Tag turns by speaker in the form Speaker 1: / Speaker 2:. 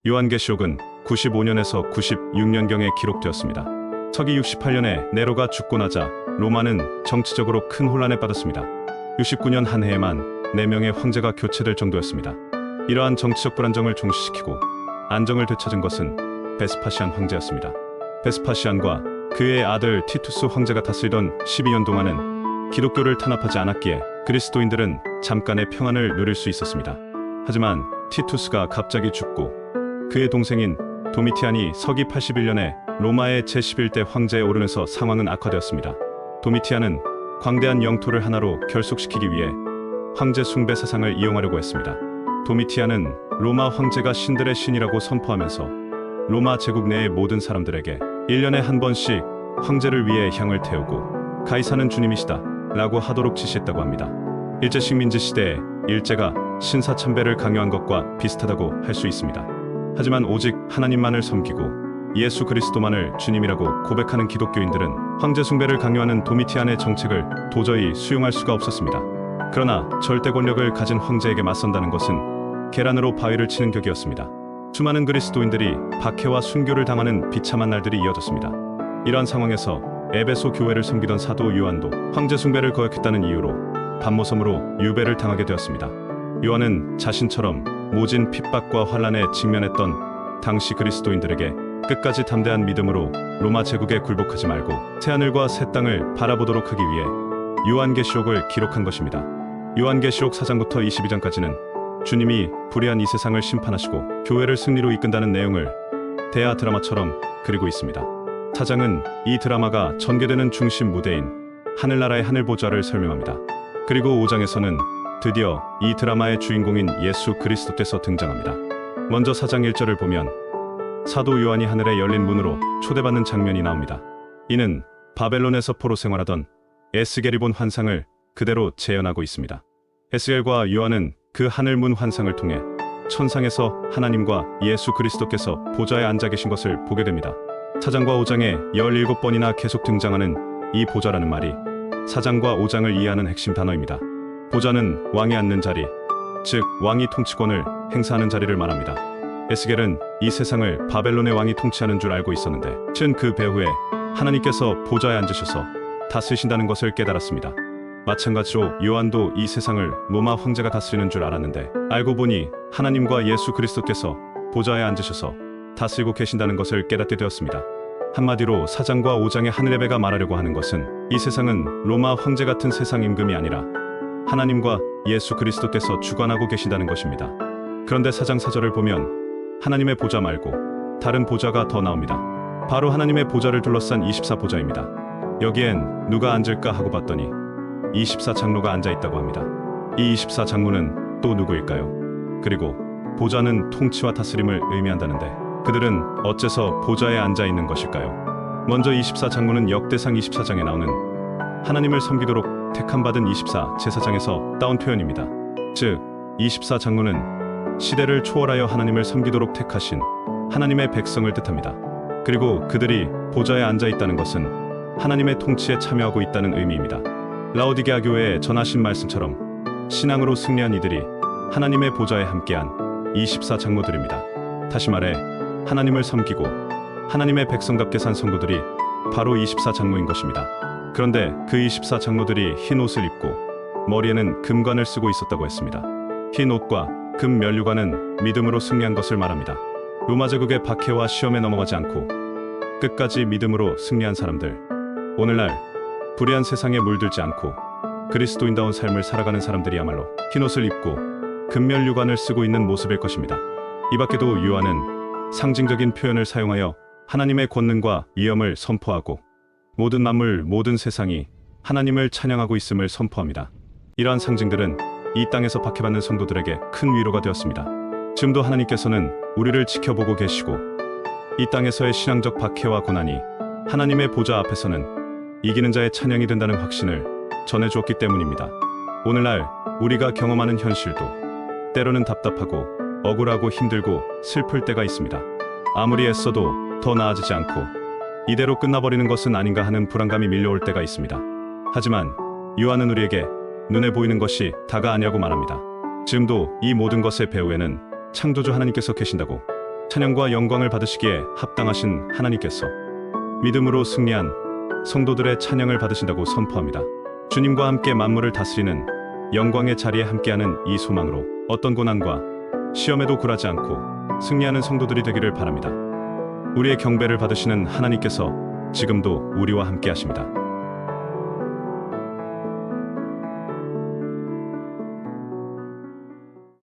Speaker 1: 요한계시록은 95년에서 96년경에 기록되었습니다. 서기 68년에 네로가 죽고 나자 로마는 정치적으로 큰 혼란에 빠졌습니다. 69년 한 해에만 4명의 황제가 교체될 정도였습니다. 이러한 정치적 불안정을 종식시키고 안정을 되찾은 것은 베스파시안 황제였습니다. 베스파시안과 그의 아들 티투스 황제가 다스리던 12년 동안은 기독교를 탄압하지 않았기에 그리스도인들은 잠깐의 평안을 누릴 수 있었습니다. 하지만 티투스가 갑자기 죽고 그의 동생인 도미티안이 서기 81년에 로마의 제11대 황제에 오르면서 상황은 악화되었습니다. 도미티안은 광대한 영토를 하나로 결속시키기 위해 황제 숭배 사상을 이용하려고 했습니다. 도미티안은 로마 황제가 신들의 신이라고 선포하면서 로마 제국 내의 모든 사람들에게 1년에 한 번씩 황제를 위해 향을 태우고 가이사는 주님이시다 라고 하도록 지시했다고 합니다. 일제 식민지 시대에 일제가 신사참배를 강요한 것과 비슷하다고 할 수 있습니다. 하지만 오직 하나님만을 섬기고 예수 그리스도만을 주님이라고 고백하는 기독교인들은 황제 숭배를 강요하는 도미티안의 정책을 도저히 수용할 수가 없었습니다. 그러나 절대 권력을 가진 황제에게 맞선다는 것은 계란으로 바위를 치는 격이었습니다. 수많은 그리스도인들이 박해와 순교를 당하는 비참한 날들이 이어졌습니다. 이러한 상황에서 에베소 교회를 섬기던 사도 요한도 황제 숭배를 거역했다는 이유로 반모섬으로 유배를 당하게 되었습니다. 요한은 자신처럼 모진 핍박과 환란에 직면했던 당시 그리스도인들에게 끝까지 담대한 믿음으로 로마 제국에 굴복하지 말고 새하늘과 새 땅을 바라보도록 하기 위해 요한계시록을 기록한 것입니다. 요한계시록 4장부터 22장까지는 주님이 불의한 이 세상을 심판하시고 교회를 승리로 이끈다는 내용을 대하 드라마처럼 그리고 있습니다. 4장은 이 드라마가 전개되는 중심 무대인 하늘나라의 하늘보좌를 설명합니다. 그리고 5장에서는 드디어 이 드라마의 주인공인 예수 그리스도께서 등장합니다. 먼저 4장 1절을 보면 사도 요한이 하늘에 열린 문으로 초대받는 장면이 나옵니다. 이는 바벨론에서 포로 생활하던 에스겔이 본 환상을 그대로 재현하고 있습니다. 에스겔과 요한은 그 하늘문 환상을 통해 천상에서 하나님과 예수 그리스도께서 보좌에 앉아 계신 것을 보게 됩니다. 4장과 5장에 17번이나 계속 등장하는 이 보좌라는 말이 4장과 5장을 이해하는 핵심 단어입니다. 보좌는 왕이 앉는 자리, 즉 왕이 통치권을 행사하는 자리를 말합니다. 에스겔은 이 세상을 바벨론의 왕이 통치하는 줄 알고 있었는데 ችን 그 배후에 하나님께서 보좌에 앉으셔서 다스리신다는 것을 깨달았습니다. 마찬가지로 요한도 이 세상을 로마 황제가 다스리는 줄 알았는데 알고 보니 하나님과 예수 그리스도께서 보좌에 앉으셔서 다스리고 계신다는 것을 깨닫게 되었습니다. 한마디로 4장과 5장의 하늘의 배가 말하려고 하는 것은 이 세상은 로마 황제 같은 세상 임금이 아니라 하나님과 예수 그리스도께서 주관하고 계신다는 것입니다. 그런데 4장 4절을 보면 하나님의 보좌 말고 다른 보좌가 더 나옵니다. 바로 하나님의 보좌를 둘러싼 24보좌입니다. 여기엔 누가 앉을까 하고 봤더니 24장로가 앉아있다고 합니다. 이 24장로는 또 누구일까요? 그리고 보좌는 통치와 다스림을 의미한다는데 그들은 어째서 보좌에 앉아있는 것일까요? 먼저 24장로는 역대상 24장에 나오는 하나님을 섬기도록 택함받은 24 제사장에서 따온 표현입니다. 즉 24장로는 시대를 초월하여 하나님을 섬기도록 택하신 하나님의 백성을 뜻합니다. 그리고 그들이 보좌에 앉아있다는 것은 하나님의 통치에 참여하고 있다는 의미입니다. 라오디게아 교회에 전하신 말씀처럼 신앙으로 승리한 이들이 하나님의 보좌에 함께한 24장로들입니다. 다시 말해 하나님을 섬기고 하나님의 백성답게 산 성도들이 바로 24장로인 것입니다. 그런데 그 24장로들이 흰 옷을 입고 머리에는 금관을 쓰고 있었다고 했습니다. 흰 옷과 금 면류관은 믿음으로 승리한 것을 말합니다. 로마 제국의 박해와 시험에 넘어가지 않고 끝까지 믿음으로 승리한 사람들, 오늘날 불의한 세상에 물들지 않고 그리스도인다운 삶을 살아가는 사람들이야말로 흰옷을 입고 금면류관을 쓰고 있는 모습일 것입니다. 이 밖에도 요한은 상징적인 표현을 사용하여 하나님의 권능과 위엄을 선포하고 모든 만물, 모든 세상이 하나님을 찬양하고 있음을 선포합니다. 이러한 상징들은 이 땅에서 박해받는 성도들에게 큰 위로가 되었습니다. 지금도 하나님께서는 우리를 지켜보고 계시고 이 땅에서의 신앙적 박해와 고난이 하나님의 보좌 앞에서는 이기는 자의 찬양이 된다는 확신을 전해주었기 때문입니다. 오늘날 우리가 경험하는 현실도 때로는 답답하고 억울하고 힘들고 슬플 때가 있습니다. 아무리 애써도 더 나아지지 않고 이대로 끝나버리는 것은 아닌가 하는 불안감이 밀려올 때가 있습니다. 하지만 요한은 우리에게 눈에 보이는 것이 다가 아니라고 말합니다. 지금도 이 모든 것의 배후에는 창조주 하나님께서 계신다고, 찬양과 영광을 받으시기에 합당하신 하나님께서 믿음으로 승리한 성도들의 찬양을 받으신다고 선포합니다. 주님과 함께 만물을 다스리는 영광의 자리에 함께하는 이 소망으로 어떤 고난과 시험에도 굴하지 않고 승리하는 성도들이 되기를 바랍니다. 우리의 경배를 받으시는 하나님께서 지금도 우리와 함께 하십니다.